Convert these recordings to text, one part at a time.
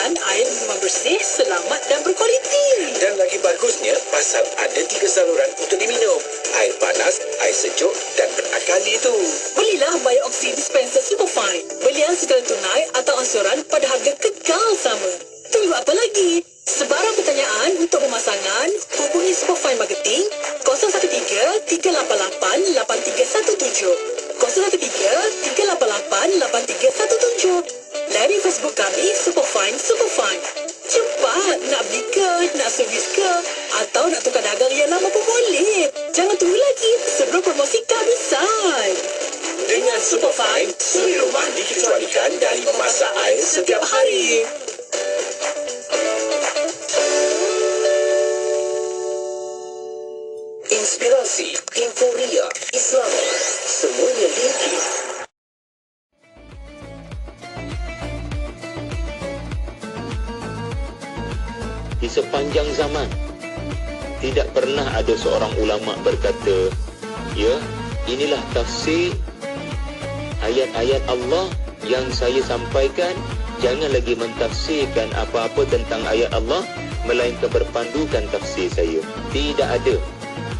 memastikan air minuman bersih, selamat dan berkualiti. Dan lagi bagusnya, pasal ada 3 saluran untuk diminum. Air panas, air sejuk dan berakali itu. Belilah Bioxy Dispenser Superfine. Belian secara tunai atau ansuran pada harga kekal sama. Tunggu apa lagi? Sebarang pertanyaan untuk pemasangan, hubungi Superfine Marketing 013-388-8317. 013-388-8317. Layari Facebook kami Superfine. Cepat, nak beli ke, nak servis ke, atau nak tukar dagang yang lama pun boleh. Jangan tunggu lagi sebelum promosi kehabisan. Dengan Superfine, suri rumah dikecualikan dari memasak air setiap hari. Inspirasi, euforia, Islam, semuanya linki. Di sepanjang zaman, tidak pernah ada seorang ulama berkata, ya, inilah tafsir ayat-ayat Allah yang saya sampaikan. Jangan lagi mentafsirkan apa-apa tentang ayat Allah, melainkan berpandukan tafsir saya. Tidak ada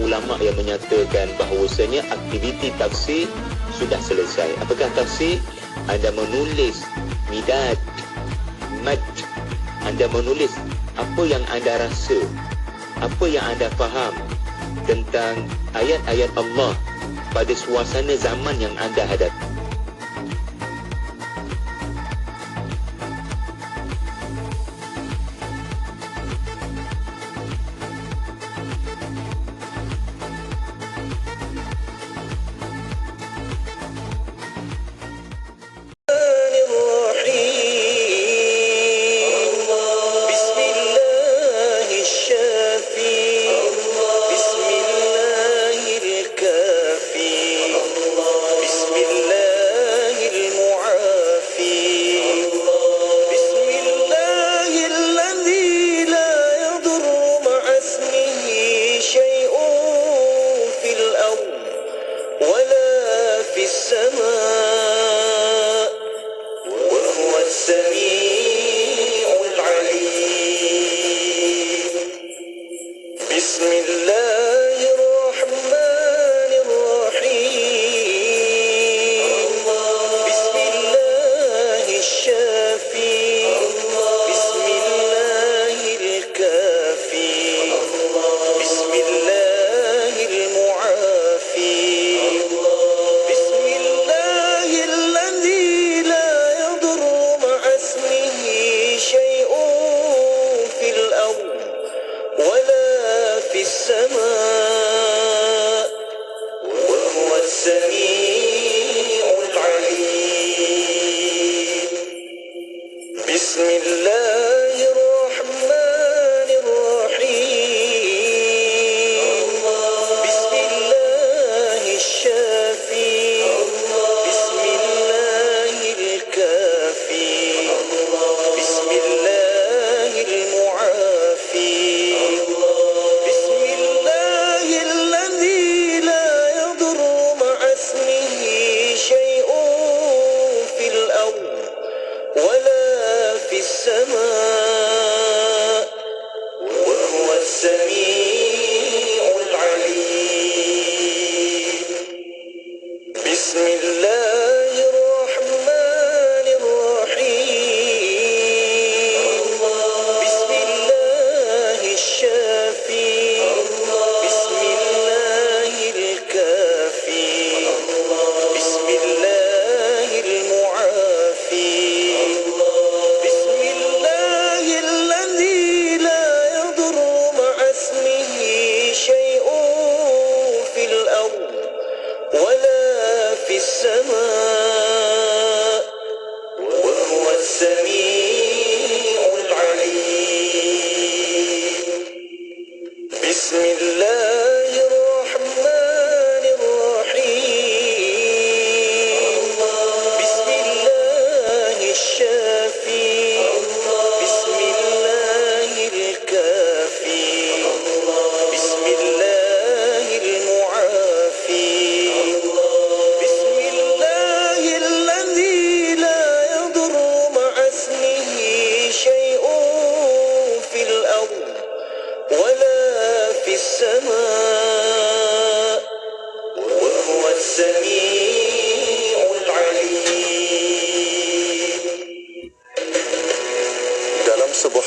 ulama yang menyatakan bahawasanya aktiviti tafsir sudah selesai. Apakah tafsir? Anda menulis midad, mad. Anda menulis apa yang anda rasa, apa yang anda faham tentang ayat-ayat Allah pada suasana zaman yang anda hadapi.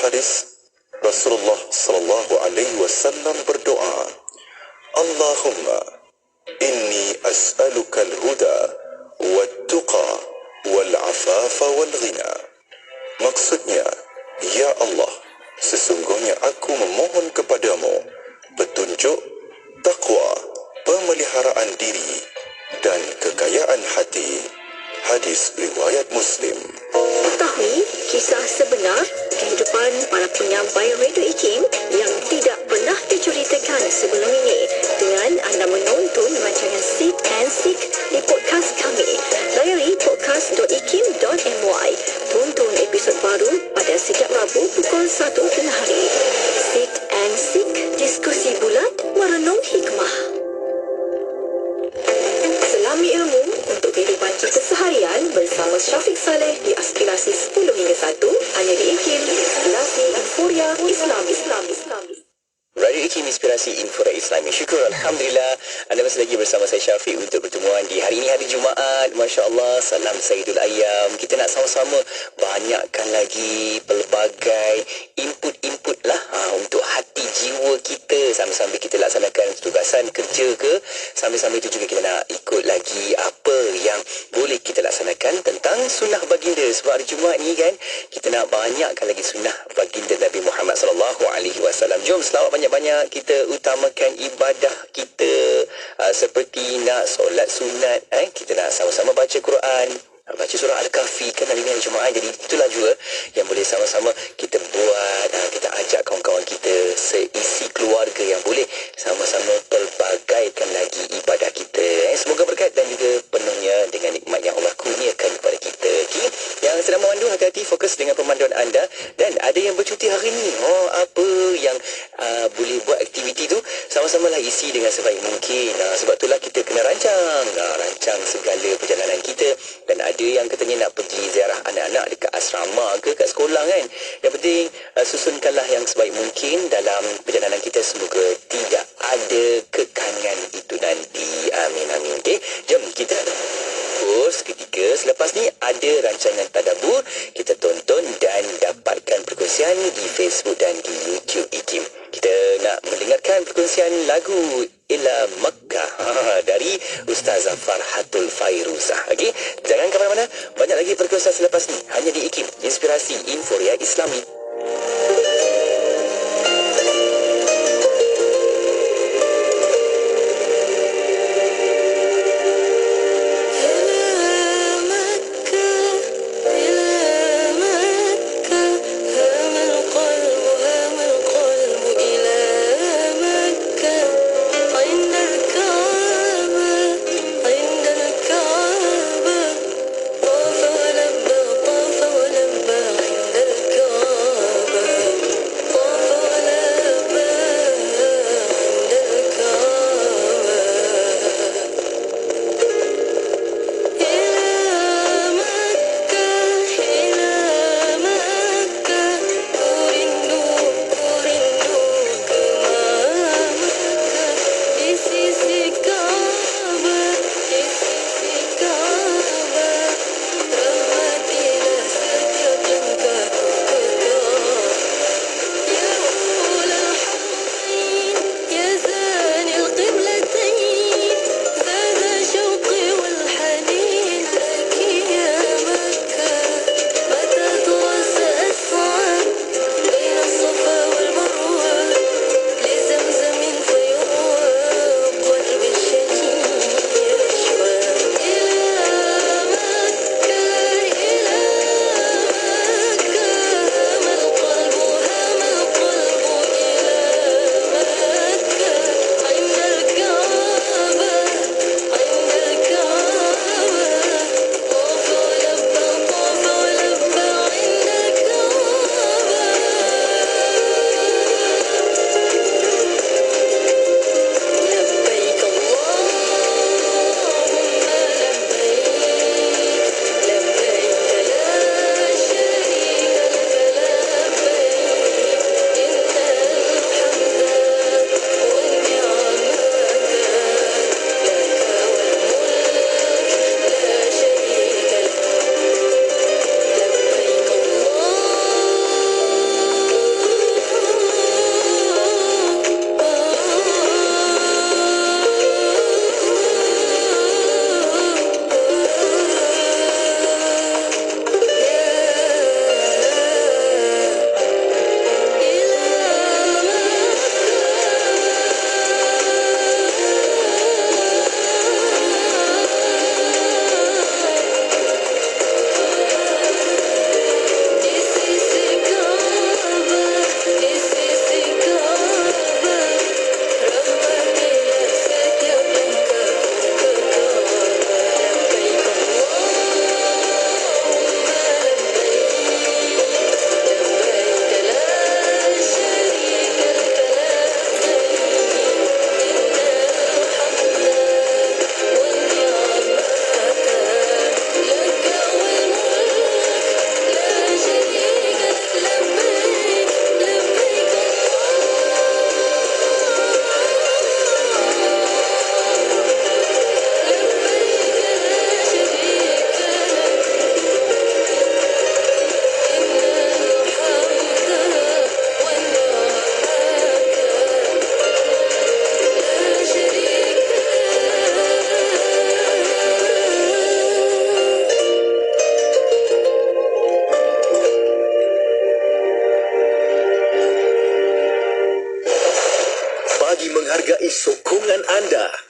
hadis, Rasulullah sallallahu alaihi wasallam berdoa, Allahumma inni as'aluka al-huda wat-tuqa wal-afafa wal-ghina. Maksudnya, ya Allah, sesungguhnya aku memohon kepadamu petunjuk, takwa, pemeliharaan diri dan kekayaan hati. Hadis riwayat Muslim. Ketahui kisah sebenar kehidupan para penyampai Radio IKIM yang tidak pernah diceritakan sebelum ini dengan anda menonton rancangan Seek and Seek di podcast kami. Layari podcast.ikim.my. Tonton episod baru pada setiap Rabu pukul 1 tengah hari. Seek and Seek, diskusi bulat merenung hikmah. Selami ilmu untuk kehidupan kita seharian bersama Syafiq Saleh di Aspirasi 10 hingga 1 hanya di IKIM, Inspirasi Inforia Islam. Radio IKIM Inspirasi Inforia Islami. Syukur Alhamdulillah anda masih lagi bersama saya Syafiq untuk pertemuan di hari ini, hari Jumaat. Masya Allah, salam Sayyidul Ayyam. Kita nak sama-sama banyakkan lagi pelbagai input lah untuk hati jiwa kita. Sambil-sambil kita laksanakan tugasan kerja ke, sambil-sambil itu juga kita nak ikut lagi apa yang boleh kita laksanakan tentang sunnah baginda. Sebab hari Jumaat ni kan, kita nak banyakkan lagi sunnah baginda Nabi Muhammad SAW. Jom selawat banyak-banyak, kita utamakan ibadah kita, seperti nak solat sunat, kita nak sama-sama baca Quran, baca surah Al-Kahfi kan hari ini Jumaat. Jadi itulah juga yang boleh sama-sama kita buat. Kita ajak kawan-kawan kita, seisi keluarga yang boleh sama-sama pelbagaikan lagi ibadah kita. Semoga berkat dan juga penuhnya dengan nikmat yang Allah kurniakan kepada kita. Yang sedang memandu, hati-hati, fokus dengan pemanduan anda. Dan ada yang bercuti hari ini, apa yang boleh buat aktiviti tu, sama-sama lah isi dengan sebaik mungkin. Sebab itulah kita kena rancang segala perjalanan kita. Dan ada yang katanya nak pergi ziarah anak-anak dekat asrama ke kat sekolah kan. Yang penting susunkanlah yang sebaik mungkin dalam perjalanan kita. Semoga tidak ada kekangan itu nanti. Amin. Okay, jom kita terus ketika selepas ni ada rancangan tadabbur. Kita tonton dan dapatkan perkongsian di Facebook dan di YouTube IKIM. Kita nak mendengarkan perkongsian lagu Ila Makkah dari Ustazah Farhatul Fairuzah. Okey, jangan ke mana-mana, banyak lagi perkongsian selepas ni hanya di IKIM, Inspirasi Inforia Islami.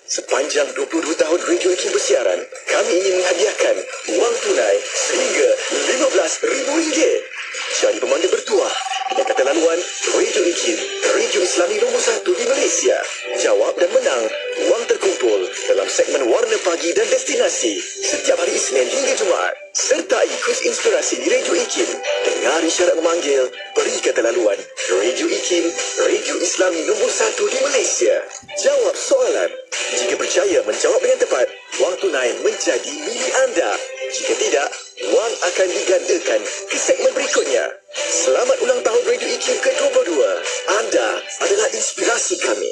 Sepanjang 22 tahun Radio Ikim bersiaran, kami ingin menghadiahkan wang tunai sehingga RM15,000. Jadi pemandu bertuah dengan kata laluan Radio Ikim, Radio Islami nombor 1 di Malaysia. Jawab dan menang wang terkumpul dalam segmen Warna Pagi dan Destinasi setiap hari Isnin hingga Jumaat. Sertai kuis inspirasi di Radio Ikim. Dengar isyarat memanggil, beri kata laluan Radio Ikim, Radio Islami nombor 1 di Malaysia. Jawab soalan. Jika berjaya menjawab dengan tepat, wang tunai menjadi milik anda. Jika tidak, wang akan digandakan ke segmen berikutnya. Selamat ulang tahun Radio Ikim ke-22. Anda adalah inspirasi kami.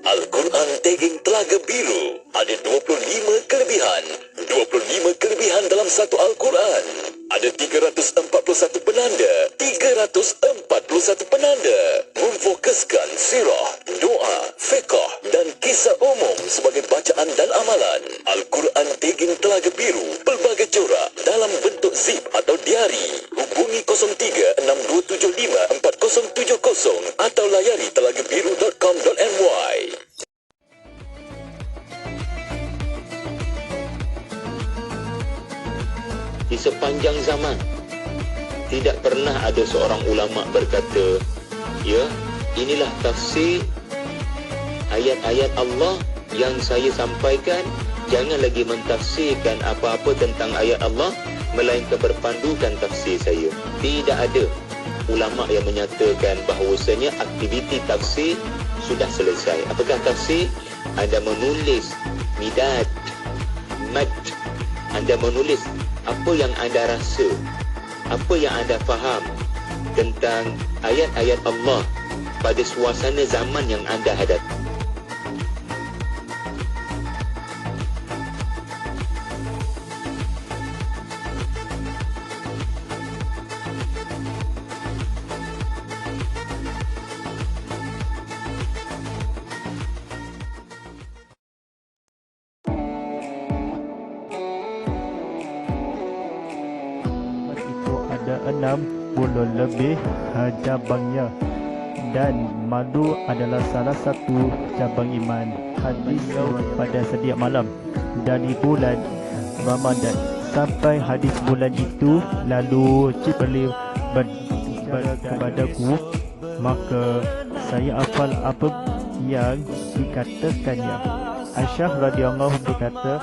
Al-Quran Tagging Telaga Biru ada 25 kelebihan. 25 kelebihan dalam satu Al-Quran. Ada 341 penanda. 341 penanda. Memfokuskan sirah, doa, fiqh dan kisah umum sebagai bacaan dan amalan. Al-Quran Tagging Telaga Biru pelbagai corak dalam bentuk zip atau diari. Hubungi 0362754070 atau layari telagabiru.com.my. Di sepanjang zaman tidak pernah ada seorang ulama berkata, ya, inilah tafsir ayat-ayat Allah yang saya sampaikan. Jangan lagi mentafsirkan apa-apa tentang ayat Allah melainkan berpandukan tafsir saya. Tidak ada ulama yang menyatakan bahawasanya aktiviti tafsir sudah selesai. Apakah tafsir? Anda menulis midad, mad, anda menulis apa yang anda rasa, apa yang anda faham tentang ayat-ayat Allah pada suasana zaman yang anda hadapi. Ada 60 lebih cabangnya dan madu adalah salah satu cabang iman. Hadis pada setiap malam dari bulan Ramadan sampai hadis bulan itu, lalu Jibril berbicara kepadaku, maka saya hafal apa yang dikatakannya. Aisyah radhiyallahu berkata,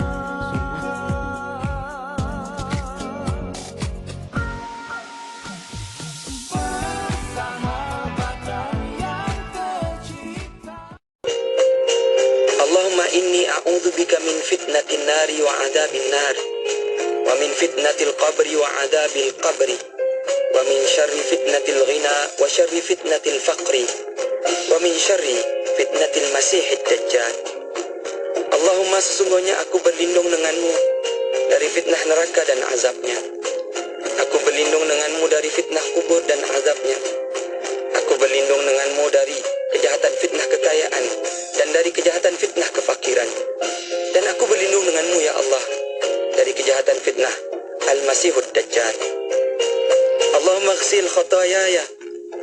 inni a'udzubika min fitnatin nari wa adabin nar wa min fitnatil qabri wa adabil qabri wa min syarri fitnatil ghina wa syarri fitnatil faqri wa min syarri fitnatil masihid dajjal. Allahumma, sesungguhnya aku berlindung denganmu dari fitnah neraka dan azabnya. Aku berlindung denganmu dari fitnah kubur dan azabnya. Aku berlindung denganmu dari kejahatan fitnah kekayaan dan dari kejahatan fitnah kefakiran. Dan aku berlindung denganmu ya Allah dari kejahatan fitnah Al-Masihud Dajjal. Allahumma ghsil khatayaya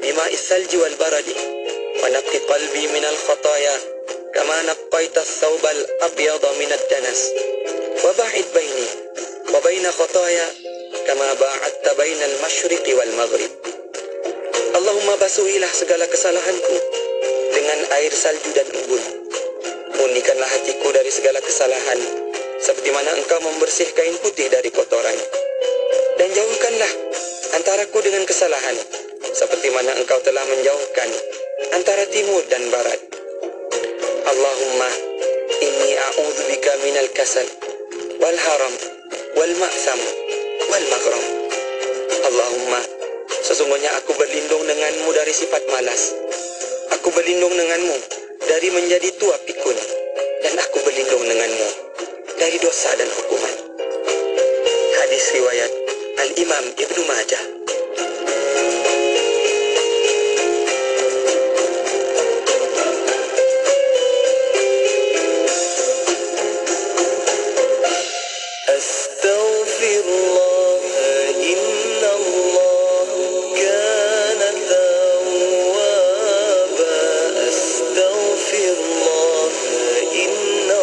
bima'is salji wal baradi wa naqi qalbi minal khataya kama naqqaita thawbal abyada minad danas wa ba'id baini wa baina khataya kama ba'adta bainal masyriqi wal maghrib. Allahumma basuhilah segala kesalahanku dengan air salju dan embun. Murnikanlah hatiku dari segala kesalahan, seperti mana engkau membersih kain putih dari kotoran. Dan jauhkanlah antaraku dengan kesalahan, seperti mana engkau telah menjauhkan antara timur dan barat. Allahumma inni a'udzubika minal kasal, wal haram, wal ma'sam, wal maghram. Allahumma, sesungguhnya aku berlindung denganmu dari sifat malas. Aku berlindung denganmu dari menjadi tua pikun. Dan aku berlindung denganmu dari dosa dan hukuman. Hadis riwayat Al-Imam Ibnu Majah. Inna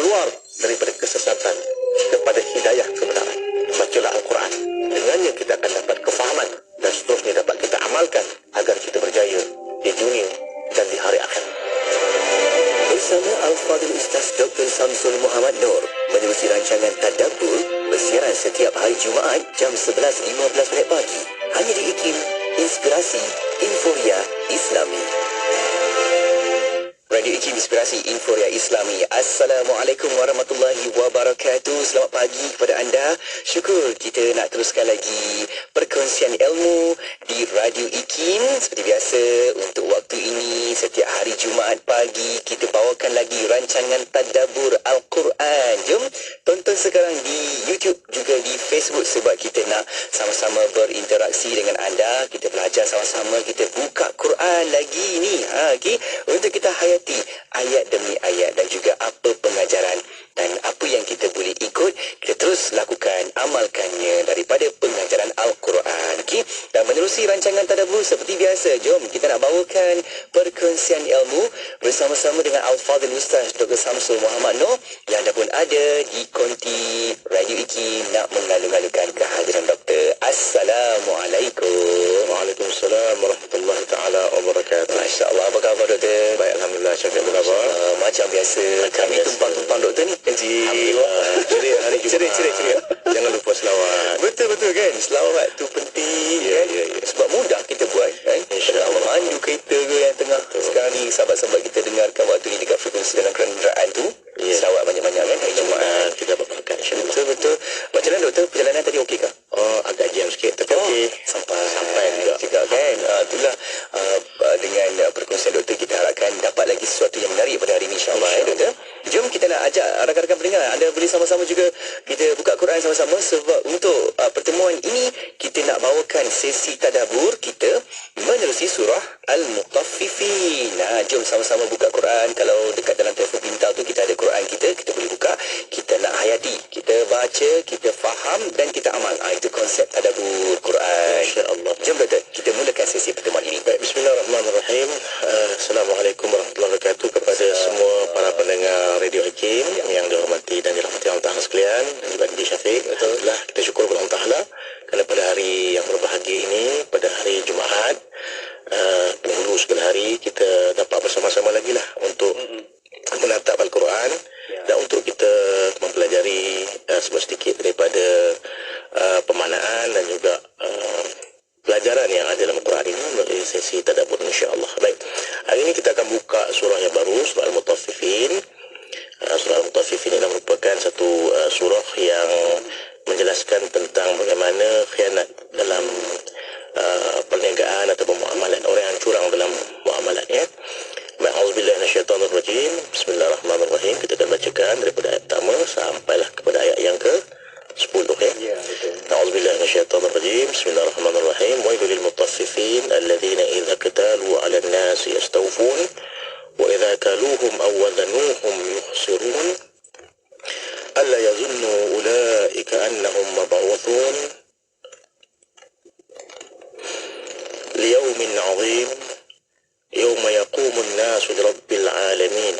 keluar daripada kesesatan kepada hidayah kebenaran. Bacalah Al-Quran. Dengannya kita akan dapat kefahaman dan seterusnya dapat kita amalkan agar kita berjaya di dunia dan di hari akhirat. Bersama Al-Fadhil Ustaz Dr. Samsul Muhammad Nur menerusi rancangan Tadabbur bersiaran setiap hari Jumaat jam 11.15 pagi hanya di IKIM Inspirasi Inforia Islami. Radio IKIM Inspirasi Inforia Islami. Assalamualaikum warahmatullahi wabarakatuh. Selamat pagi kepada anda. Syukur kita nak teruskan lagi perkongsian ilmu di Radio IKIM. Seperti biasa, untuk waktu ini setiap hari Jumaat pagi kita bawakan lagi rancangan Tadabbur Al-Quran. Jom tonton sekarang di YouTube juga di Facebook sebab kita nak sama-sama berinteraksi dengan anda. Kita belajar sama-sama, kita buka Quran lagi ni. Okay? Untuk kita hayati ayat demi ayat dan juga apa pengajaran dan apa yang kita boleh ikut, kita terus lakukan, amalkannya daripada pengajaran Al-Quran. Okay? Dan menerusi rancangan Tadabbur seperti biasa, jom kita nak bawakan perkongsian ilmu bersama-sama dengan Al-Fadhil Ustaz Dr. Samsul Muhammad Nur yang dah pun ada di konti Radio IKIM nak mengalu-alukan kehadiran Doktor. Assalamualaikum. Waalaikumsalam warahmatullahi taala wabarakatuh. Masya-Allah, apa khabar Doktor? Baik, alhamdulillah. Syafiq, apa khabar? Macam biasa, kami tumpang-tumpang Doktor ni. Alhamdulillah. Ceria hari Jumaat. Ceria. Jangan lupa selawat. Betul kan, selawat tu penting kan. Sebab mudah kita buat kan. InsyaAllah mandu kereta ke yang tengah sekarang ni sahabat-sahabat kita dengarkan waktu ni dekat frekuensi dalam kenderaan tu, selawat banyak-banyak kan hari Jumaat. Kita berbakat, insyaAllah. Betul. Macam mana Doktor, perjalanan tadi okey kah? Agak jam sikit tapi okey. Sampai juga kan. Itulah dengan perkongsian Doktor, kita harapkan dapat lagi sesuatu yang menarik pada hari ini insyaAllah. Doktor, jom kita nak ajak rakan-rakan pendengar, anda boleh sama-sama juga kita buka Quran sama-sama sebab untuk pertemuan ini kita nak bawakan sesi tadabbur kita menerusi surah Al-Mutaffifin. Jom sama-sama buka Quran. Kalau dekat dalam telefon pintar tu kita ada Quran kita boleh buka, kita nak hayati, kita baca, kita faham dan kita amal. Itu konsep tadabbur Quran. InsyaAllah. Jom Doktor, kita mulakan sesi pertemuan ini. Baik, bismillahirrahmanirrahim. Assalamualaikum warahmatullahi wabarakatuh kepada semua para pendengar Radio Hakim yang dihormati dan dirahmati Allah Ta'ala sekalian, dan juga di Syafiq. Alhamdulillah, kita syukur kepada Allah Ta'ala kerana pada hari yang berbahagia ini, pada hari Jumaat, penghulu segala hari, kita dapat bersama-sama lagi lah untuk menatap Al-Quran dan untuk kita mempelajari sedikit daripada pemaknaan dan juga pelajaran yang ada dalam Al-Quran ini melalui sesi tadabbur insya-Allah. Baik, hari ini kita akan buka surah yang baru, surah Al-Mutaffifin. Surah Al-Mutaffifin ini merupakan satu surah yang menjelaskan tentang bagaimana khianat dalam perniagaan atau muamalat, orang yang curang dalam muamalat ya. A'udzubillahi minasyaitonirrajim. Bismillahirrahmanirrahim. Kita akan bacakan daripada ayat pertama sampailah kepada ayat yang ke-10 ya. A'udzubillahi minasyaitonirrajim. Bismillahirrahmanirrahim. Wailul lil mutaffifin alladhina idza qatalu 'alan nasi yastawfun wa idza kaluhum aw wazanuhum yukhsirun alla yazunnu ulaika annahum mab'uthun liyawmin 'azim yawma yaqumun nasu lirabbil 'alamin.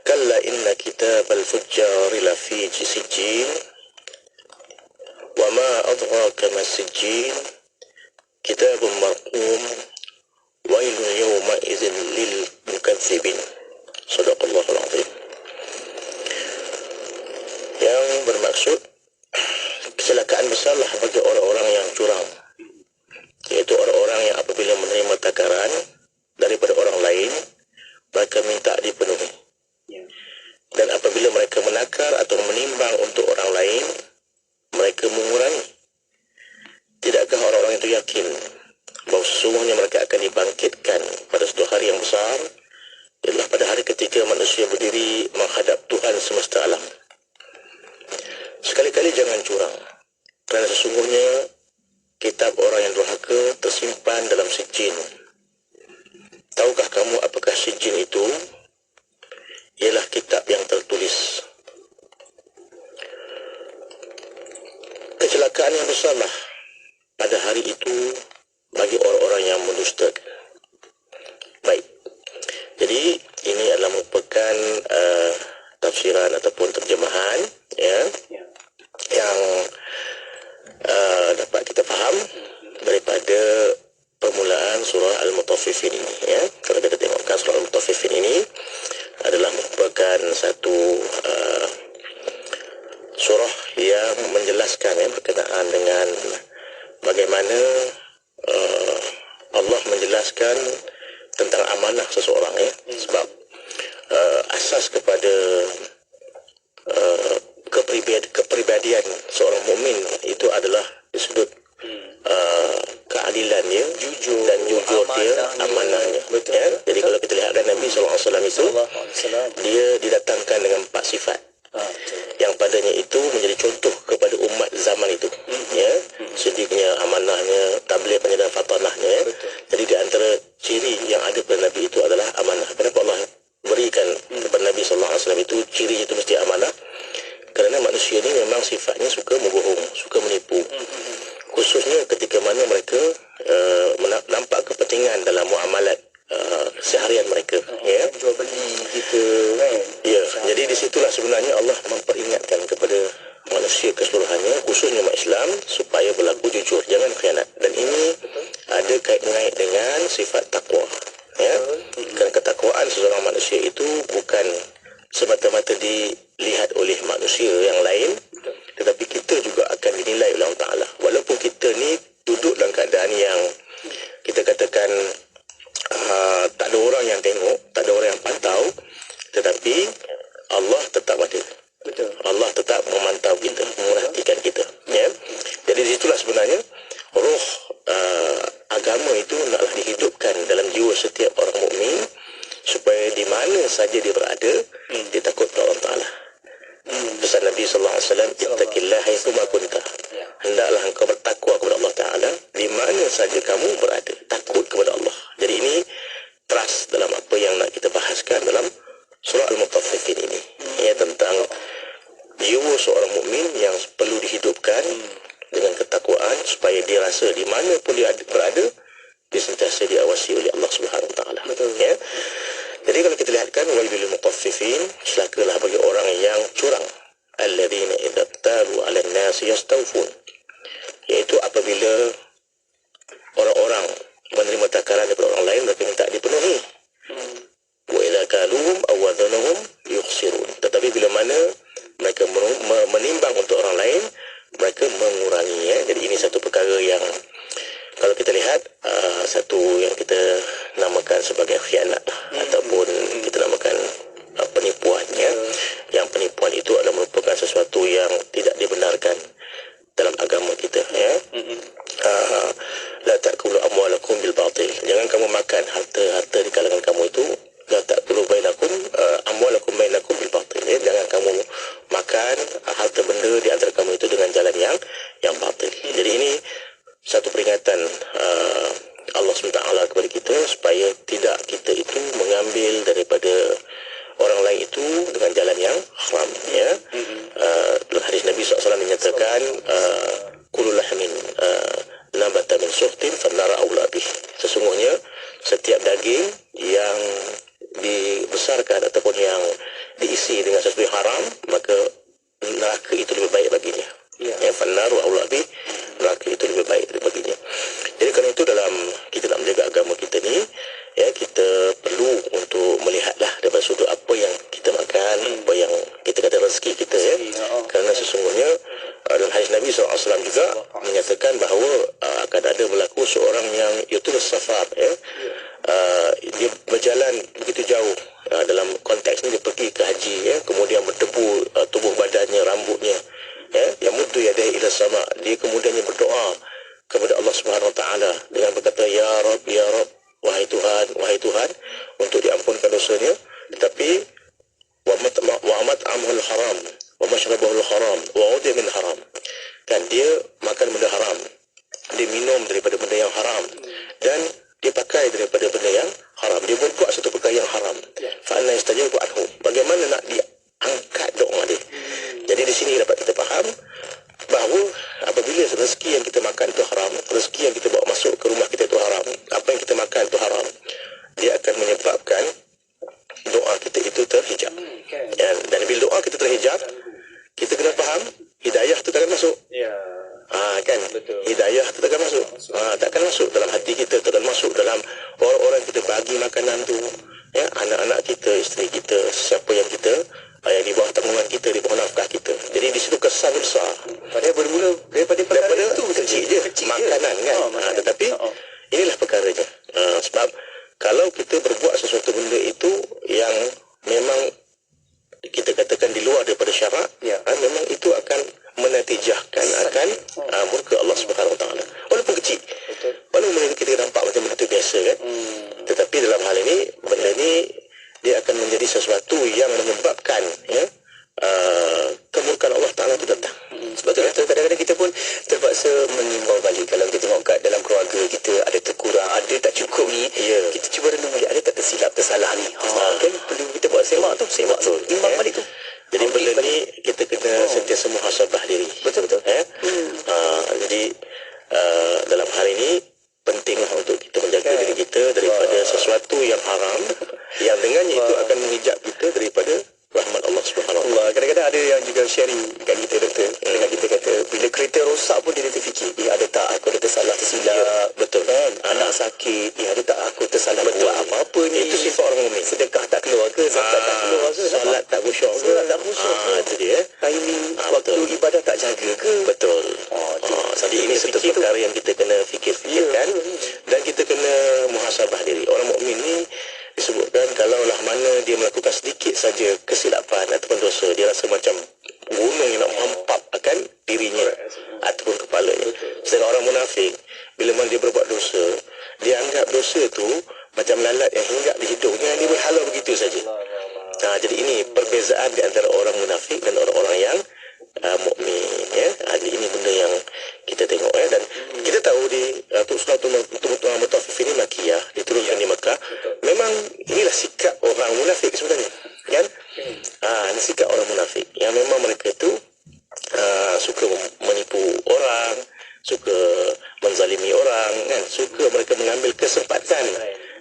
Kalla inna kitabal fujjari lafi sijjin wa ma adraka ma sijjin kitabun marqum wailun yawma idzin lil mukatsibin. Shadaqallahul azim. Yang bermaksud kecelakaan besarlah bagi orang-orang yang curang, yaitu orang-orang yang apabila menerima takaran daripada orang lain mereka minta dipenuhi, dan apabila mereka menakar atau menimbang untuk orang lain mereka mengurangi. Tidakkah orang-orang itu yakin bahawa sesungguhnya mereka akan dibangkitkan pada suatu hari yang besar, ialah pada hari ketika manusia berdiri menghadap Tuhan semesta alam. Sekali-kali jangan curang, kerana sesungguhnya kitab orang yang durhaka tersimpan dalam sijjin. Tahukah kamu apakah sijjin itu? Ialah kitab yang tertulis. Kecelakaan yang besarlah pada hari itu bagi orang-orang yang mendustakan. Baik, jadi ini adalah merupakan tafsiran ataupun terjemahan ya yang dapat kita faham daripada permulaan surah Al-Mutaffifin ini ya. Kalau kita tengokkan surah Al-Mutaffifin ini adalah merupakan satu surah yang menjelaskan berkenaan dengan bagaimana Allah menjelaskan tentang amanah seseorang ya. Sebab asas kepada kepribadian seorang mukmin itu adalah disebut keadilannya, jujur dia, amanahnya. Betul. Ya? Jadi kalau kita lihat Nabi SAW itu, dia didatangkan dengan 4 sifat. Yang padanya itu menjadi contoh kepada umat zaman itu. Ya, sediknya, amanahnya, tabligh-nya dan fatanahnya. Ya? Jadi di antara ciri yang ada pada Nabi itu adalah amanah. Kenapa Allah berikan kepada Nabi SAW itu ciri itu mesti amanah? Kerana manusia ini memang sifatnya suka membohong, suka menipu. Khususnya ketika mana mereka nampak kepentingan dalam muamalat seharian mereka. Ya, jual beli gitu kan. Ya, jadi di situlah sebenarnya Allah memperingatkan kepada manusia keseluruhannya, khususnya umat Islam, supaya berlaku jujur, jangan khianat. Dan ini ada kait-mengait dengan sifat takwa. Ya, kerana ketakwaan seseorang manusia itu bukan semata-mata dilihat oleh manusia yang lain, tetapi kita juga akan dinilai oleh Allah Ta'ala. Walaupun kita ni duduk dalam keadaan yang kita katakan tak ada orang yang tengok, tak ada orang yang pantau, tetapi Allah tetap ada. Betul. Allah tetap memantau kita, memerhatikan kita. Ya? Jadi disitulah sebenarnya roh agama itu naklah dihidupkan dalam jiwa setiap orang mukmin, supaya di mana saja dia berada, dia takut kepada Allah Ta'ala. Pesan Nabi SAW, ittaqillah haitsu ma kunta. Hendaklah engkau bertakwa kepada Allah Ta'ala di mana saja kamu berada, takut kepada Allah. Jadi ini trust dalam apa yang nak kita bahaskan dalam surah Al-Mutaffifin ini. Ya, tentang jiwa seorang mukmin yang perlu dihidupkan dengan ketakwaan, supaya dia rasa di mana pun dia berada, dia sentiasa diawasi oleh Allah Subhanahu Wa Ta'ala. Ya. Jadi kalau kita lihatkan, wailul lil mutaffifin, celakalah bagi orang yang curang, alladzina idza talu 'alan nasi yastawfun, iaitu apabila orang-orang menerima takaran daripada orang lain, mereka minta dipenuhi. Wa idza kaluhum aw wazanuhum yukhsirun, tetapi bila mana mereka menimbang untuk orang lain, mereka mengurangi. Ya. Jadi ini satu perkara yang kalau kita lihat satu yang kita namakan sebagai khianat ataupun kita namakan penipuan. Ya. Yang penipuan itu adalah merupakan sesuatu yang tidak dibenarkan dalam agama kita. Ya. La ta'kulu amwalakum bil batil. Jangan kamu makan harta di kalangan kamu itu. La ta'kulu bainakum amwalakum bainakum bil batil. Ya. Jangan kamu makan harta benda di antara kamu itu dengan jalan yang batil. Jadi ini satu peringatan Allah SWT kepada kita, supaya tidak kita itu mengambil daripada orang lain itu dengan jalan yang haram. Ya. Dalam hadis Nabi SAW menyatakan, kullu lahmin nabata min suhtin fannara aula bih. Sesungguhnya setiap daging yang dibesarkan ataupun yang diisi dengan sesuatu yang haram, maka neraka itu lebih baik baginya. Ya, fannaru aula bih, neraka itu lebih baik baginya. Jadi kerana itu dalam kita nak menjaga agama kita ni, ya, kita perlu untuk melihatlah daripada sudut apa yang kita makan, apa yang kita kata rezeki kita. Ya. Kerana sesungguhnya dalam hadis Nabi SAW juga menyatakan bahawa akan ada berlaku seorang yang yutul safar. Ya. Dia berjalan begitu jauh, dalam konteks ni dia pergi ke haji. Ya. Kemudian berdebu tubuh badannya, rambutnya. Ya, yang muddu yadayhi ila sama, dia kemudiannya berdoa kepada Allah Subhanahu Wa Taala dengan berkata, ya Rabb, wahai Tuhan, untuk diampunkan dosanya. Tetapi wa mat'amuhul haram wa mashrabuhul haram wa udiya min haram, kan dia makan benda haram, dia minum daripada benda yang haram, dan dia pakai daripada benda yang haram, dia berbuat satu perkara yang haram. Fa anna yastajibu anhu, bagaimana nak diangkat doa dia? Jadi di sini dapat kita faham bahawa apabila rezeki yang kita makan itu haram, rezeki yang kita bawa masuk ke rumah kita itu haram, apa yang kita makan itu haram, dia akan menyebabkan menantu, ya, anak-anak kita, isteri kita, siapa yang kita yang di bawah tanggungan kita, di bawah nafkah kita. Jadi di situ kesan besar. Padahal bermula daripada itu kecil je, makanan kan. Tetapi inilah perkaranya. Sebab kalau kita berbuat sesuatu benda itu yang memang kita katakan di luar daripada syarak, memang itu akan menatijahkan akan murka Allah Subhanahu Wa Taala. Walaupun kecil, walaupun kita nampak macam benda itu biasa kan, tetapi dalam hal ini benda ni dia akan menjadi sesuatu yang menyebabkan kemurkaan Allah Taala itu datang. Sebab tu kadang-kadang kita pun terpaksa menimbang balik. Kalau kita tengok kat dalam keluarga kita ada terkurang, ada tak cukup ni, kita cuba renung balik, ada tak tersilap, tersalah ni, kan perlu kita buat semak tu timbang balik tu. Jadi benda ni kita kena sentiasa muhasabah diri. Betul-betul. Jadi dalam hal ini pentinglah untuk kita menjaga diri kita daripada sesuatu yang haram, yang dengannya itu akan menghijab kita daripada rahmat Allah Subhanahu Wa Taala. Kadang-kadang ada yang juga sharing kat kita, doktor. Kadang kita kata bila kereta rosak pun dia terfikir, ada tak aku ada tersalah tersilap, betul kan? Anak sakit, ada tak aku tersalah buat apa-apa ni. Itu sifat orang mukmin. Sedekah tak keluar ke, zakat tak keluar ke, solat tak khusyuk ke, itu dia. Timing waktu ibadah tak jaga ke. Betul. Jadi ini satu perkara yang kita kena fikirkan dan kita kena muhasabah diri. Orang mukmin ni disebutkan kalaulah mana dia melakukan sedikit saja kesilapan ataupun dosa, dia rasa macam gunung yang nak menghampap akan dirinya ataupun kepalanya. Sedangkan orang munafik, bila mana dia berbuat dosa, dia anggap dosa tu macam lalat yang hinggap di hidungnya, dia berhalau begitu saja. Jadi ini perbezaan di antara orang munafik dan orang-orang yang mukmin, ya. Jadi ini benda yang kita tengok, ya. Dan kita tahu di suratul Mutaffifin ini Makkiyah, diturunkan di Makkah. Memang inilah sikap orang munafik sebenarnya, kan? Ini sikap orang munafik yang memang mereka itu suka menipu orang, suka menzalimi orang, kan? Suka mereka mengambil kesempatan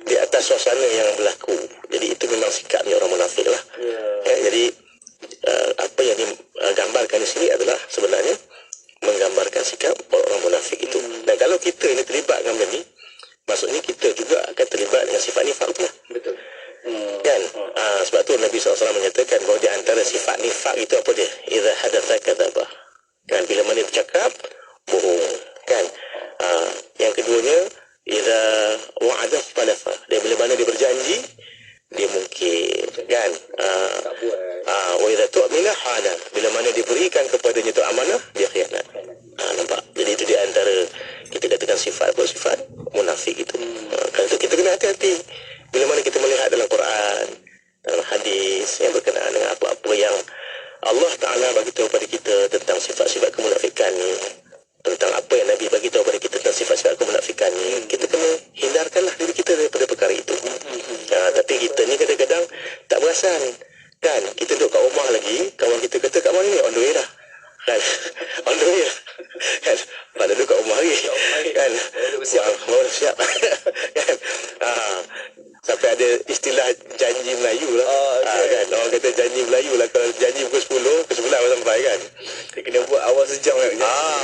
di atas suasana yang berlaku. Jadi itu memang sikapnya orang munafik lah. Jadi apa yang digambarkan di sini adalah sebenarnya menggambarkan sikap orang munafik itu. Dan kalau kita ini terlibat dengan benda ni, maksudnya kita juga akan terlibat dengan sifat nifak pula. Betul. Kan? Sebab tu Nabi SAW menyatakan bahawa di antara sifat nifak itu apa dia? Idza hadatha kadzaba. Kan, bila mana dia bercakap bohong. Kan? Yang keduanya idza wa'ada khalafa. Dan bila mana dia berjanji dia mungkin, kan? Wa idza tu'mina hana. Bila mana diberikan kepadanya tu amanah, dia khianat. Nampak? Jadi itu di antara kita katakan sifat munafik itu. Kalau itu kita kena hati-hati. Bila mana kita melihat dalam Quran, dalam hadis yang berkenaan dengan apa-apa yang Allah Ta'ala bagi tahu pada kita tentang sifat-sifat kemunafikan ni, tentang apa yang Nabi bagi tahu pada kita tentang sifat-sifat kemunafikan ni, kita kena hindarkanlah diri kita daripada perkara itu. Tapi kita ni kadang-kadang tak perasan, kan? Kita duduk kat rumah lagi, kawan kita kata kat mana ni? On the way dah, kan? On the way dah, kan? Pada duduk kat rumah lagi, kan? Baru siap, kan? Sampai ada istilah janji Melayu lah, kan? Orang kata janji Melayu lah, kalau janji pukul 10, ke 11 baru sampai, kan? Dia kena buat awal sejam kan?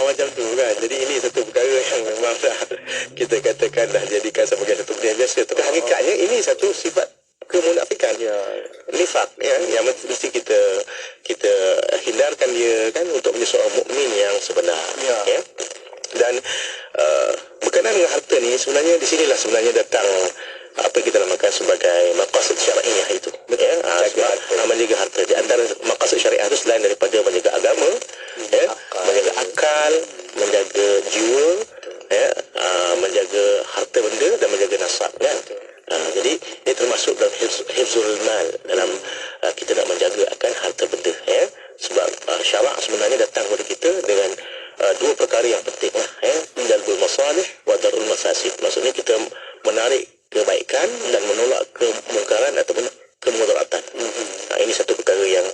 Macam tu, kan? Jadi ini satu perkara yang memang dah kita katakan dah jadikan sebagai satu benda yang biasa. Tapi hakikatnya ini satu sifat kemunafikan, nifak, ya, yang mesti kita hindarkan dia, kan, untuk menjadi seorang mukmin yang sebenar, ya. Dan berkenaan dengan harta ni, sebenarnya di sinilah sebenarnya datang apa yang kita namakan sebagai maqasid syar'iyah itu, ya. Menjaga harta. Di antara maqasid syariah itu selain daripada menjaga agama, ya, menjaga akal, menjaga jiwa, ya, menjaga harta benda dan menjaga nasab, kan. Jadi ini termasuk dalam hifzul mal, dalam kita nak menjaga akan harta benda, ya. Sebab syarak sebenarnya datang kepada kita dengan dua perkara yang penting lah, ya. Jalbul masalih wa darul mafasid. Maksudnya kita menarik kebaikan dan menolak kemungkaran ataupun kemudaratan. Ini satu perkara yang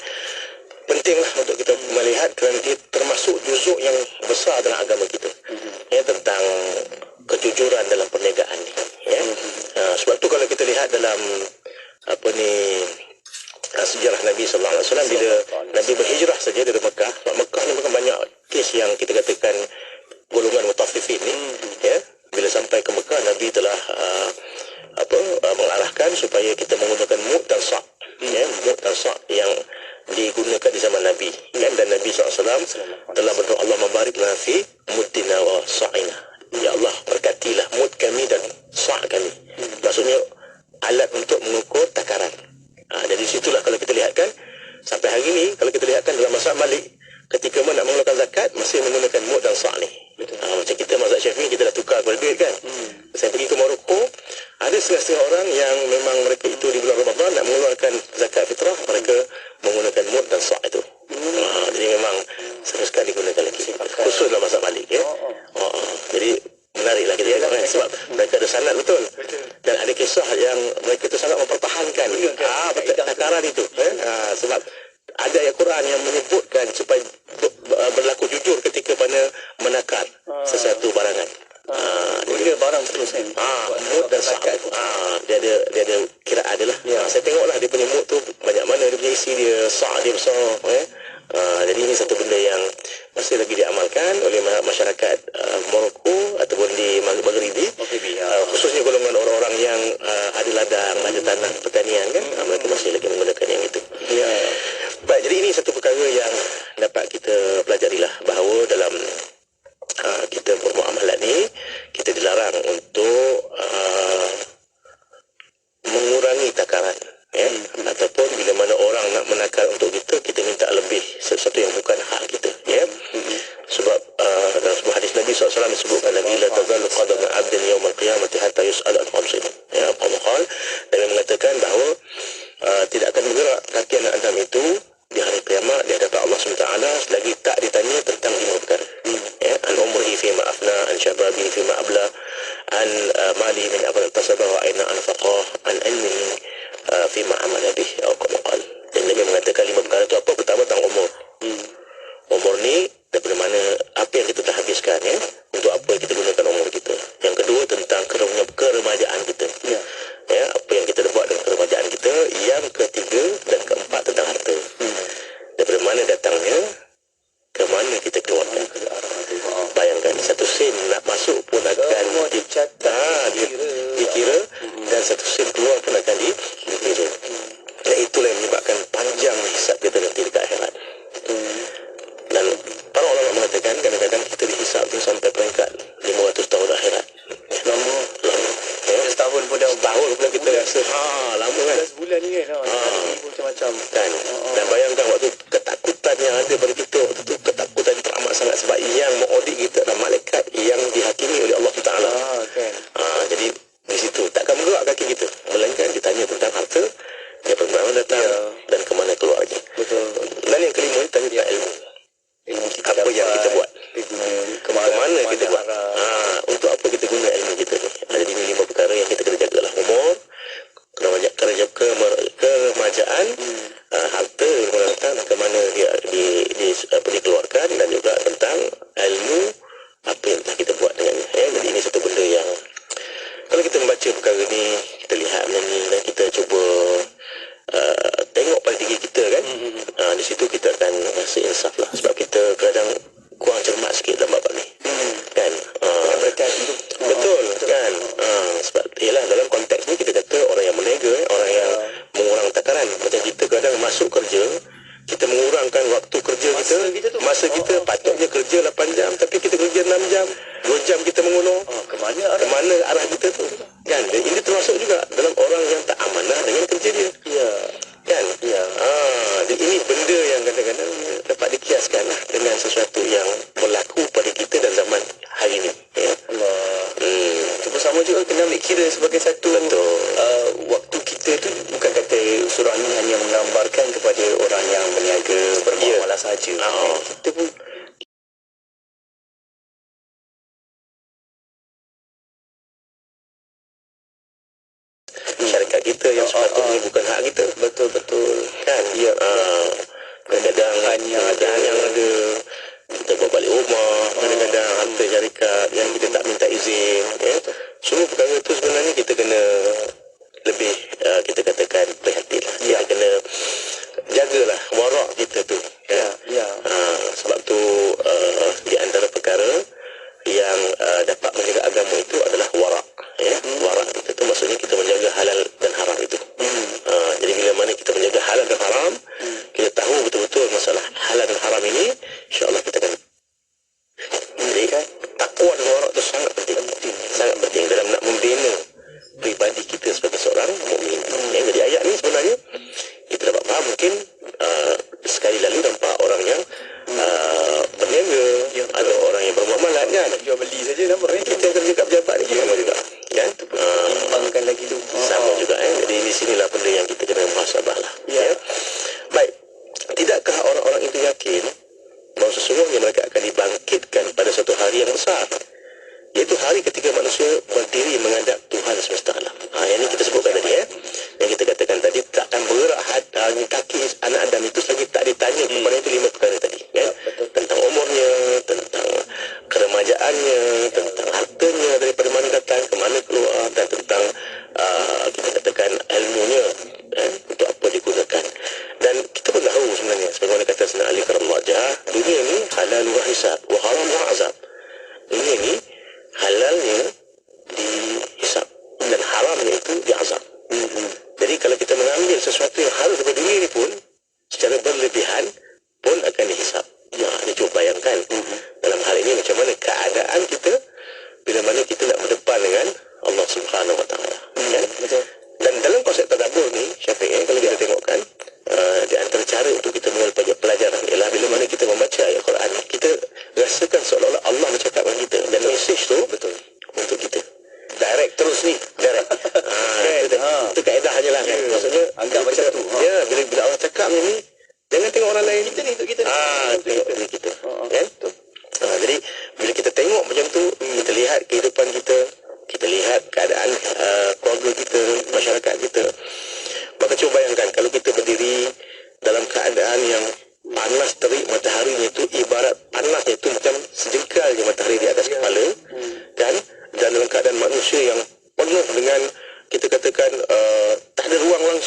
penting lah untuk kita melihat, kerana dia termasuk juzuk yang besar dalam agama kita, ya, tentang kejujuran dalam perniagaan ni, ya. Sebab tu kalau kita lihat dalam sejarah Nabi SAW, bila Nabi berhijrah saja dari Mekah, sebab Mekah ni bukan banyak kes yang kita katakan golongan mutaffifin ni, ya. Bila sampai ke Mekah, Nabi telah mengarahkan supaya kita menggunakan mud dan sa', ya, mud dan sa' yang digunakan di zaman Nabi, kan? Dan Nabi SAW telah berdoa, Allah membarik lana fi muddina wa sa'ina, ya Allah berkatilah mud kami dan sa' kami, maksudnya alat untuk mengukur takaran. Dari situlah kalau kita lihatkan sampai hari ini, kalau kita lihatkan dalam mazhab Malik, ketika nak mengeluarkan zakat masih menggunakan mud dan sa' ni. Macam kita mazhab Syafi'i, kita dah tukar kepada duit, kan? Saya pergi ke Morocco, ada setengah-setengah orang yang memang mereka itu di bulan Ramadan nak mengeluarkan zakat fitrah, mereka menggunakan mud dan sa' itu. Jadi memang sering sekali digunakan lagi, khusus dalam mazhab Malik, ya. Jadi menariklah kita lihat, kan? Sebab mereka ada sanad betul. Dan ada kisah yang mereka itu sangat mempertahankan takaran itu, sebab ada ayat Quran yang menyebutkan supaya berlaku jujur ketika mana menakar sesuatu barangan. Dia barang terus, mud dan sa'. Dia ada kiraan dia lah. Saya tengoklah dia punya mud tu banyak mana dia punya isi dia, sa' dia besar, jadi ini satu benda yang masih lagi diamalkan oleh masyarakat Morocco ataupun di Maghribi, khususnya golongan orang-orang yang ada ladang, ada tanah pertanian, kan? Mereka masih lagi menggunakan yang itu. Baik, jadi ini satu perkara yang dapat kita pelajarilah, bahawa dalam kita bermuamalah ni, kita dilarang untuk mengurangi takaran, ya? Ataupun bila mana orang nak menakar untuk kita, kita minta lebih sesuatu yang bukan hak kita, ya? Sebab dalam sebuah hadis Nabi SAW disebutkan, Nabi la tazalu qadama 'abdin yawmal qiyamati hatta yus'al an khamsin, ya, qala, dan mengatakan bahawa tidak akan bergerak kaki anak Adam itu di hari kiamat di hadapan Allah SWT selagi tak ditanya tentang 5 perkara, ya, an umrihi fima afna, an syababi fima abla, an mali min abal tasabah wa aina anfaqah, an ilmihi fima amala bih, atau qala. Dan Nabi mengatakan 5 perkara itu apa? Pertama tentang umur. Umur ni daripada mana, apa yang kita telah habiskan, ya, untuk apa kita gunakan umur kita. Yang kedua tentang keremajaan kita, ya, apa yang kita buat dengan keremajaan kita. Yang ketiga dan keempat tentang harta, daripada mana datangnya, ke mana kita keluarkan. Bayangkan, satu sen nak masuk pun akan dicatat, dikira, dan satu sen keluar pun akan dikira. Dan itulah yang menyebabkan panjang hisab kita nanti dekat akhirat. Dan para ulama mengatakan kadang-kadang kita dihisab tu sampai peringkat 500 tahun akhirat. Lama. Setahun pun dah, setahun pun kita rasa lama, kan? 11 bulan ni, kan? Macam-macam, kan? Dan bayangkan waktu ketakutan yang ada pada kita waktu tu, ketakutan teramat sangat, sebab yang mengaudit kita adalah malaikat yang dihakimi oleh Allah Ta'ala. Jadi di situ takkan bergerak kaki kita, melainkan ditanya tentang harta, daripada mana datang, dan ke mana keluar lagi. Betul. Dan yang kelima, ditanya tentang ilmu. Apa yang kita buat, ke mana kita buat, untuk apa kita guna ilmu kita ni. Jadi ini 5 perkara yang kita kena jagalah. Umur, keremajaan, harta, ke mana dia dikeluarkan, dan juga tentang ilmu, apa yang telah kita buat dengannya, ya. Jadi ini satu benda yang kalau kita membaca perkara ni, kita lihat benda ni dan kita cuba tengok pada diri kita, kan? Di situ kita akan rasa insaf lah, sebab kita kadang kurang cermat sikit dalam bab ni, kan? Betul, kan? Sebab ialah dalam konteks ni kita kata orang yang berniaga, orang yang mengurang takaran. Macam kita kadang masuk kerja, kita mengurangkan waktu kerja kita, masa kita patutnya kerja 8 jam, tapi kita kerja 6 jam, 2 jam kita mengulur. Ke mana arah kita tu, kan? Dan ini termasuk juga dalam orang yang tak amanah dengan kerja dia, kan? Dan ini benda yang kadang-kadang dapat dikiaskan lah dengan sesuatu yang berlaku pada kita dan zaman hari ini, ya. Bersama juga kena ambil kira sebagai satu, waktu kita tu bukan kata surah ni hanya menggambarkan kepada orang yang berniaga, bermuamalah saja. Kita pun syarikat kita yang sepatutnya bukan hak kita. Betul-betul, kan? Kadang-kadang yang ada kita bawa balik rumah, kadang-kadang harta syarikat yang kita tak minta izin, ya. Semua perkara itu sebenarnya kita kena lebih, kita katakan prihatin lah. Kita kena jagalah warak kita tu, ya. Sebab tu di antara perkara yang dapat menjaga agama itu adalah warak, ya. Warak kita tu maksudnya kita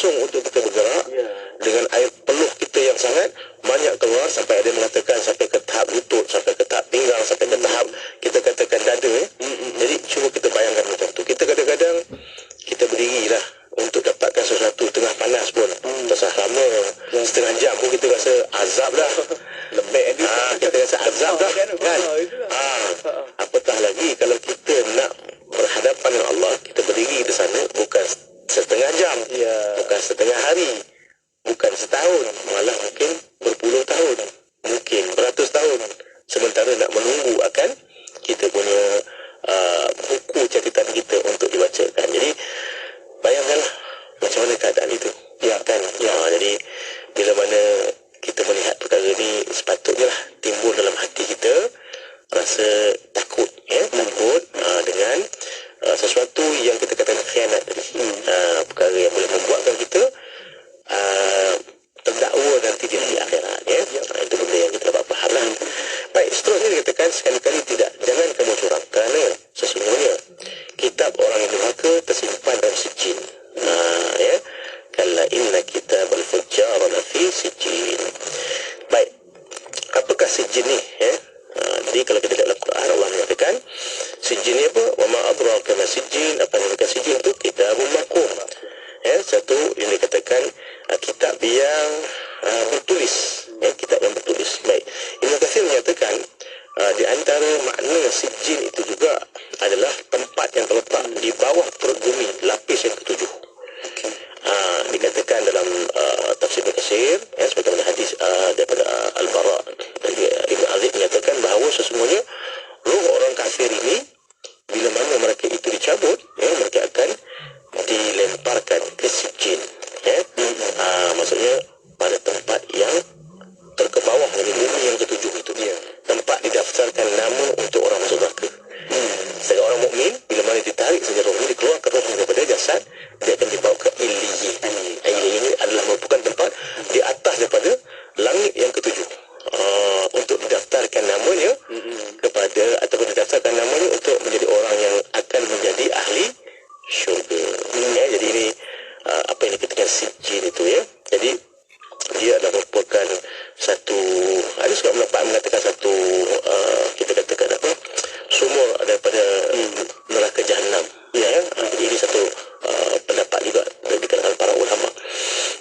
langsung untuk kita bergerak dengan air peluh kita yang sangat banyak keluar sampai ada yang mengatakan sampai ke tahap lutut, sampai ke tahap pinggang, sampai ke tahap kita katakan dada. Jadi cuba kita bayangkan macam tu. Kita kadang-kadang kita berdirilah untuk dapatkan sesuatu tengah panas pun. Terserah lama setengah jam pun kita rasa azab dah. Kita rasa azab dah kan. Apatah lagi kalau kita nak berhadapan dengan Allah, kita berdiri di sana bukan setengah jam, bukan setengah hari, bukan setahun, malah mungkin berpuluh tahun, mungkin beratus tahun, sementara nak menunggu akan kita punya buku catatan kita untuk dibacakan. Jadi bayangkanlah macam mana keadaan itu, kan? Jadi bila mana kita melihat perkara ni, sepatutnya lah timbul dalam hati kita rasa takut, takut dengan sesuatu yang kita katakan khianat tadi, perkara yang boleh membuatkan kita terdakwa nanti di hari akhirat. Itu benda yang kita dapat faham lah. Baik, seterusnya dikatakan sekali-kali tidak, jangan kamu curang, kerana sesungguhnya kitab orang yang durhaka tersimpan dalam sijin. Kalla inna kitab al-fujjar lafi sijin. Baik, apakah sijin ni? Jadi kalau kita lihat Al-Quran, Allah menyatakan sijin ni apa? Wa ma adraka ma sijin. Apa yang dikatakan sijin tu? Kitabun marqum. Satu yang dikatakan kitab yang bertulis, kitab yang bertulis. Baik, Ibn Katsir menyatakan di antara makna sijin itu juga adalah tempat yang terletak di bawah perut bumi, lapis yang ketujuh. Dikatakan dalam tafsir Ibn Katsir, sebagaimana hadis daripada Al-Bara, Ibn Azib menyatakan bahawa sesungguhnya roh orang kafir ini bila mana mereka itu dicabut, mereka akan dilemparkan ke sijin. Maksudnya pada tempat yang terkebawah dari bumi yang ketujuh itu, tempat didaftarkan nama untuk orang masuk neraka. Sebagai orang mukmin, bila mana ditarik saja roh ini, dikeluarkan roh daripada jasad, dia akan dibawa ke Illiyin. Illiyin ini adalah merupakan tempat di atas daripada langit yang ketujuh, untuk didaftarkan namanya kepada, ataupun didaftarkan namanya untuk menjadi orang yang akan menjadi ahli syurga. Jadi ini apa yang dikatakan sijin itu, jadi dia adalah merupakan satu, ada juga mengatakan satu kita katakan apa, sumur daripada neraka Jahannam. Jadi ini satu pendapat juga di kalangan para ulama.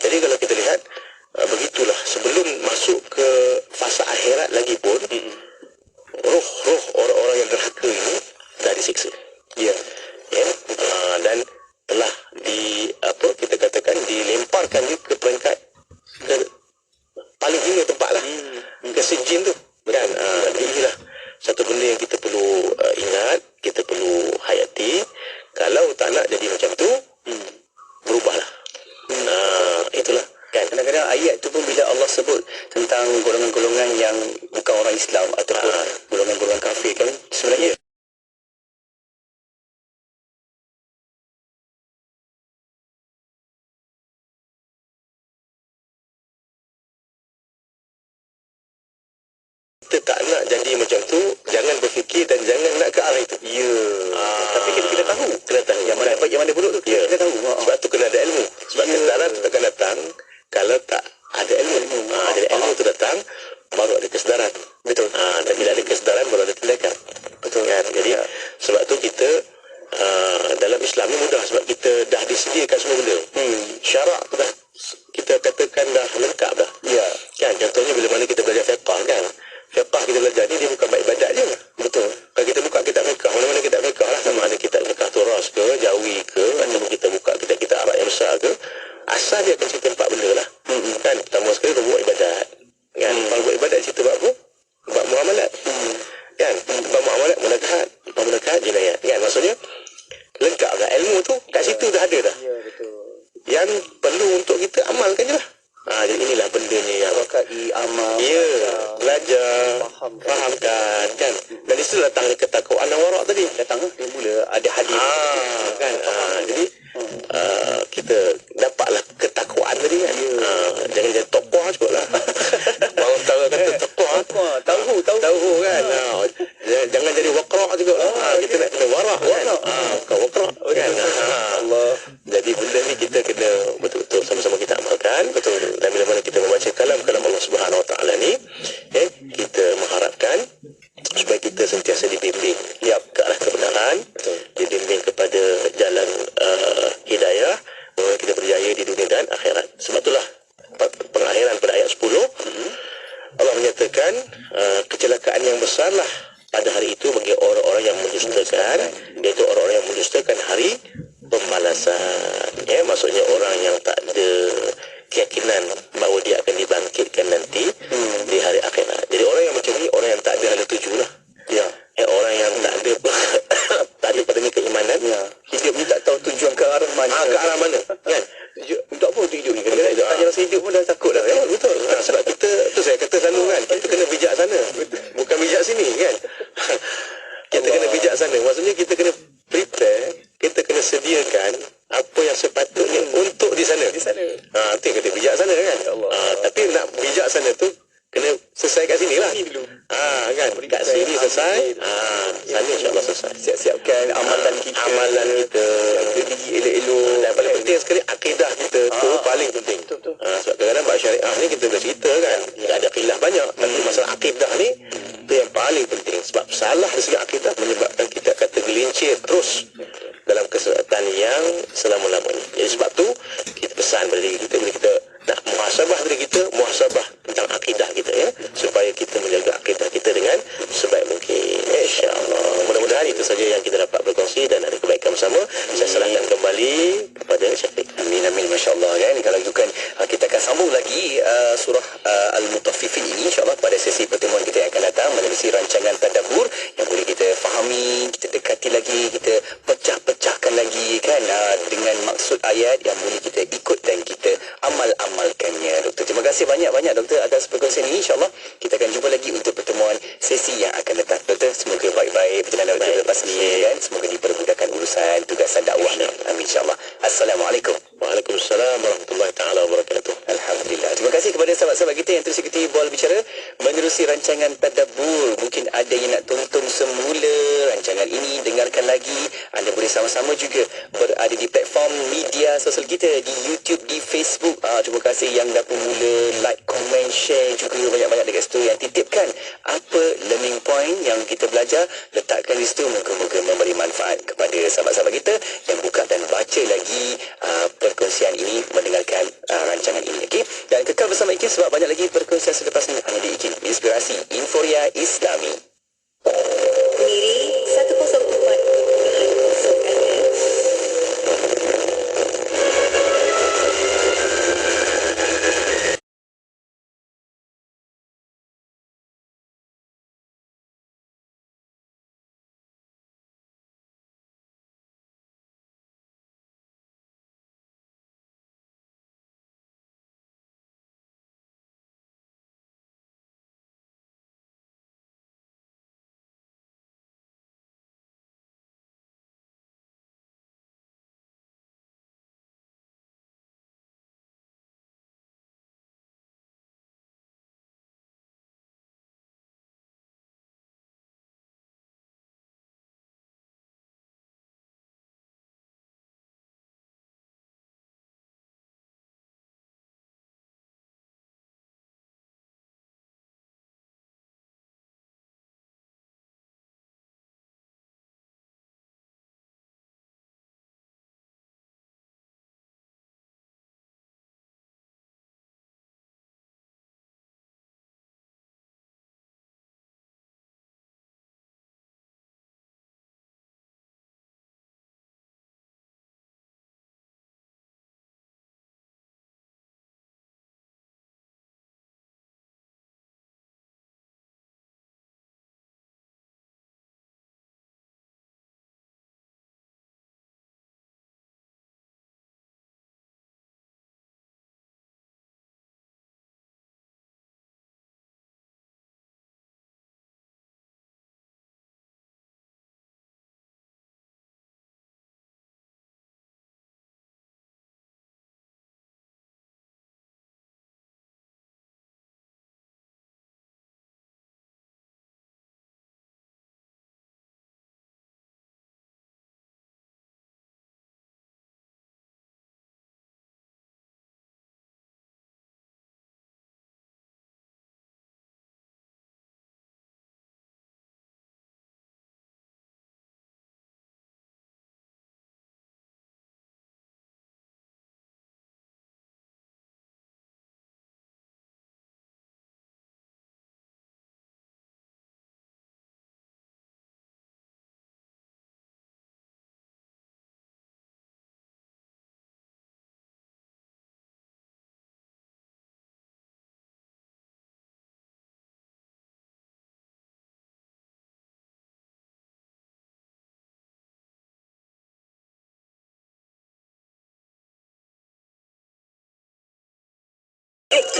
Jadi kalau kita lihat begitulah, sebelum masuk ke fasa akhirat lagi pun, roh-roh orang-orang yang derhaka ini dah disiksa. Dan telah kita katakan dilemparkan ke peringkat ke paling hina tempat lah, ke sijin tu, kan? Inilah satu benda yang kita perlu ingat, kita perlu hayati. Kalau tak nak jadi macam tu, berubahlah. Itulah, kan? Kadang-kadang ayat tu pun bila Allah sebut tentang golongan-golongan yang bukan orang Islam ataupun golongan-golongan kafir, kan sebenarnya kita tak nak jadi macam tu, jangan berfikir dan jangan nak ke arah itu. Tapi kita tahu yang mana baik, yang mana buruk tu kita tahu. Sebab tu kena ada ilmu. Sebab kesedaran tu takkan datang kalau tak ada ilmu. Jadi ilmu tu datang, baru ada kesedaran. Betul. Dan bila ada kesedaran, baru ada tindakan. Betul kan? Jadi sebab tu kita dalam Islam ni mudah, sebab kita dah disediakan semua benda. Syarak tu dah kita katakan dah lengkap dah. Kan? Contohnya bila mana kita belajar fiqah, kan? Fiqah kita belajar ni dia bukan bab ibadat je. Betul. Kalau kita buka kitab fiqah, mana-mana kitab fiqah lah, sama ada kitab fiqah Turas ke, Jawi ke, ataupun kita buka kitab-kitab Arab yang besar ke, asal dia akan cerita 4 benda lah. Kan? Pertama sekali buat ibadat. Kan? Kalau buat ibadat cerita bab apa? Bab muamalat. Kan? Bab muamalat, munakahat. Bab munakahat, jinayat. Kan? Maksudnya lengkap dah ilmu tu, kat situ dah ada dah. Yang perlu untuk kita amalkan je lah. Jadi inilah bendanya yang amal, belajar, fahamkan, kan? Dan di situ datang ketakwaan dan warak tadi. Datang mula ada hadis, kan? Jadi kita dapatlah ketakwaan tadi, kan? Jangan jadi taqwa cukup lah. Baru tahu kata taqwa, tahu kan? Jangan jadi waqra' juga. Kita nak kena warak, kan? Bukan waqra', kan? Allah. Jadi benda ni kita kena betul-betul sama Al-Quran. Betul. Dan bila mana kita membaca kalam-kalam Allah Subhanahu Wa Taala ni, kita mengharapkan supaya kita sentiasa dibimbing ke arah kebenaran, dibimbing kepada jalan hidayah, bahawa kita berjaya di dunia dan akhirat. Sebab itulah pengakhiran pada ayat 10 Allah menyatakan kecelakaan yang besarlah pada hari itu bagi orang-orang yang mendustakan, iaitu orang-orang yang mendustakan hari pembalasan. Maksudnya orang yang tak ada keyakinan bahawa dia akan dibangkitkan nanti di hari akhirat. Jadi orang yang macam ni orang yang tak ada hala tuju lah. Orang yang tak ada tak ada padanya keimanan. Hidup ni tak tahu tujuan ke arah mana. Ke arah mana kan? Untuk apa untuk hidup ni? Kadang-kadang tanya rasa hidup pun dah takut dah. Betul. Sebab kita, tu saya kata selalu kan, kita kena bijak sana, bukan bijak sini kan. Kita kena bijak sana. Maksudnya kita kena prepare, kita kena sediakan apa yang sepatutnya untuk di sana. Itu yang kata bijak sana kan. Tapi nak bijak sana tu kena selesai kat sini lah. Kan, kat sini selesai, sana insyaAllah selesai. Siap-siapkan amalan kita, berdiri elok-elok. Dan paling penting sekali akidah kita tu paling penting. Sebab kadang-kadang bab syariah ni kita dah cerita kan, tak ada khilaf banyak, tapi masalah akidah ni tu yang paling penting. Sebab salah dari segi akidah menyebabkan kita akan tergelincir terus dalam kesesatan yang selama-lamanya. Jadi sebab tu kita pesan pada diri kita, bila kita nak muhasabah diri kita, muhasabah tentang akidah kita supaya kita menjaga akidah kita dengan sebaik mungkin. InsyaAllah. Mudah-mudahan itu saja yang kita dapat berkongsi dan ada kebaikan bersama. Saya serahkan kembali kepada Syafiq. Amin, masya-Allah kan. Kalau itu kan kita akan sambung lagi surah Al-Mutaffifin ini insya-Allah pada sesi pertemuan kita yang akan datang, menerusi rancangan tadabbur yang boleh kita fahami, kita dekati lagi, kita pecah-pecahkan lagi kan, dengan maksud ayat yang boleh kita ikut dan kita amalkannya. Doktor, terima kasih banyak-banyak doktor atas perkongsian ini. InsyaAllah kita akan jumpa lagi untuk pertemuan sesi yang akan datang. Doktor, semoga baik-baik perjalanan doktor lepas ni kan, semoga dipermudahkan urusan tugasan dakwah. Amin insyaAllah. Assalamualaikum. Waalaikumsalam warahmatullahi taala wabarakatuh. Alhamdulillah. Terima kasih kepada sahabat-sahabat kita yang terus ikuti Bola Bicara menerusi rancangan tadabbur. Mungkin ada yang nak tonton semula rancangan ini, dengarkan lagi. Anda boleh sama-sama juga berada di platform media sosial kita, di YouTube, di Facebook. Terima kasih yang dah pun mula like, komen, share juga banyak-banyak dekat situ, yang titipkan apa learning point yang kita belajar, letakkan di situ. Moga-moga memberi manfaat kepada sahabat-sahabat kita yang buka dan baca lagi perkongsian ini, mendengarkan rancangan ini. Okay? Dan kekal bersama IKIM sebab banyak lagi perkongsian selepas ini hanya di IKIM. Inspirasi Inforia Islami. Miri 104.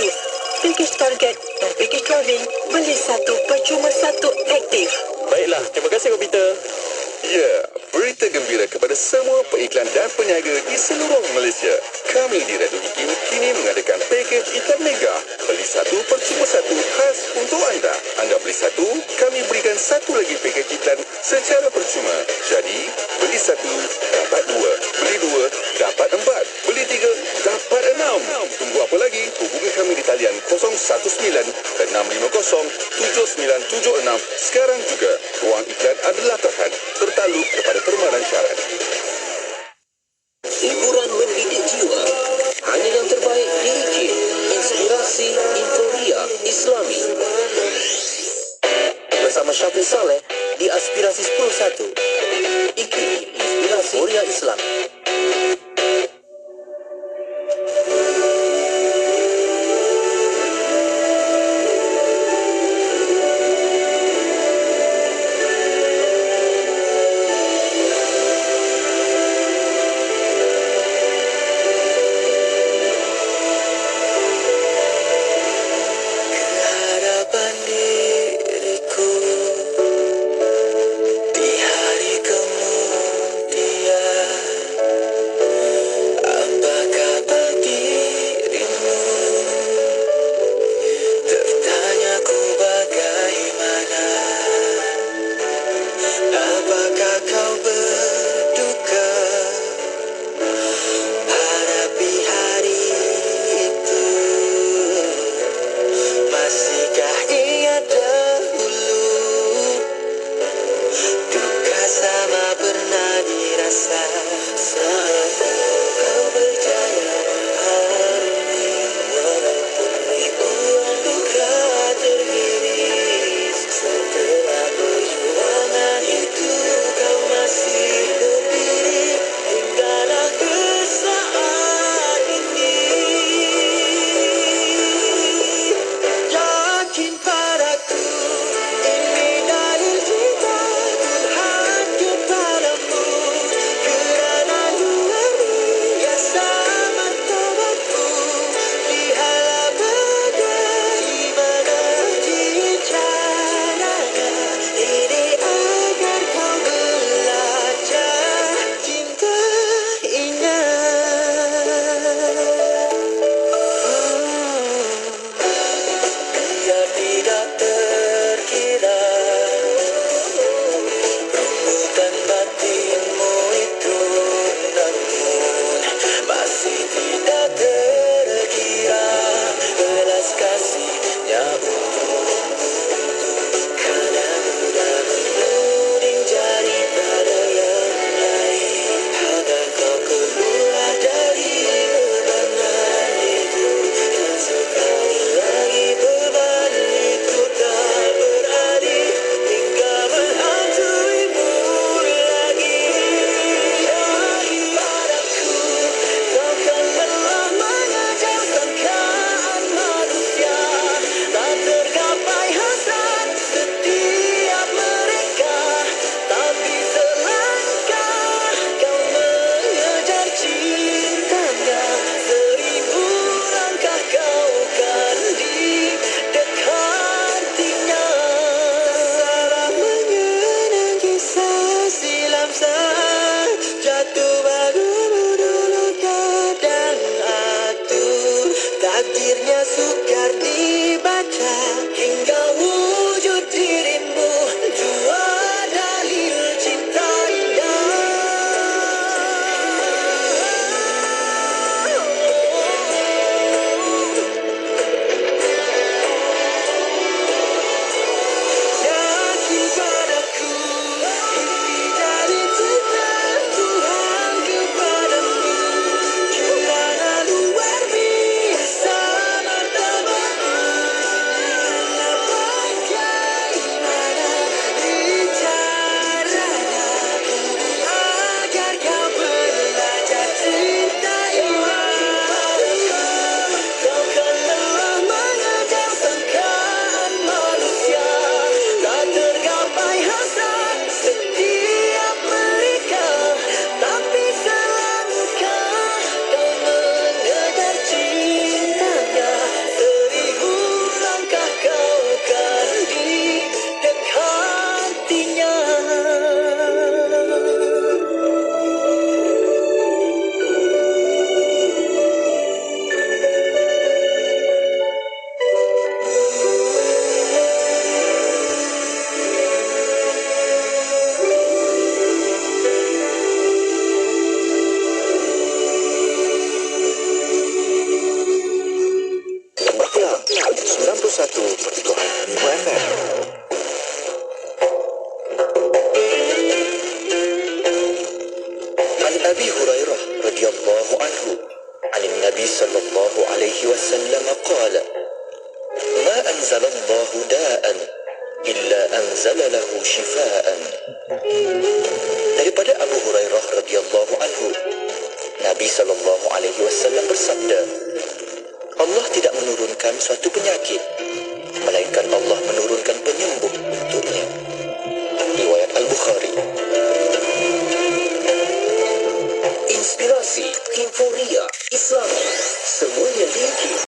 aktif. Package target dan package travelling beli satu percuma satu aktif. Baiklah, terima kasih Peter. Ya, berita gembira kepada semua peiklan dan peniaga di seluruh Malaysia. Kami di Radio IKIM kini mengadakan pakej iklan mega. Beli satu percuma satu khas untuk anda. Anda beli satu, kami berikan satu lagi pakej iklan secara percuma. Jadi, beli satu, dapat dua. Beli dua, dapat empat. Beli tiga, dapat enam. Tunggu apa lagi? Hubungi kami di talian 019-650-7976 sekarang juga. Ruang iklan adalah terhad, tertakluk kepada permanen syarat. Hiburan mendidik jiwa. Hanya yang terbaik di IKIM. Inspirasi Inforia Islami. Bersama Syafiq Saleh di Aspirasi 101. IKIM Inspirasi Inforia Islami. 101.5 FM. عن أبي هريرة رضي الله عنه عن النبي صلى الله عليه وسلم قال ما أنزل الله داء إلا أنزل له شفاء. Daripada Abu Hurairah radhiyallahu anhu, Nabi sallallahu alaihi wasallam bersabda, Allah tidak menurunkan suatu penyakit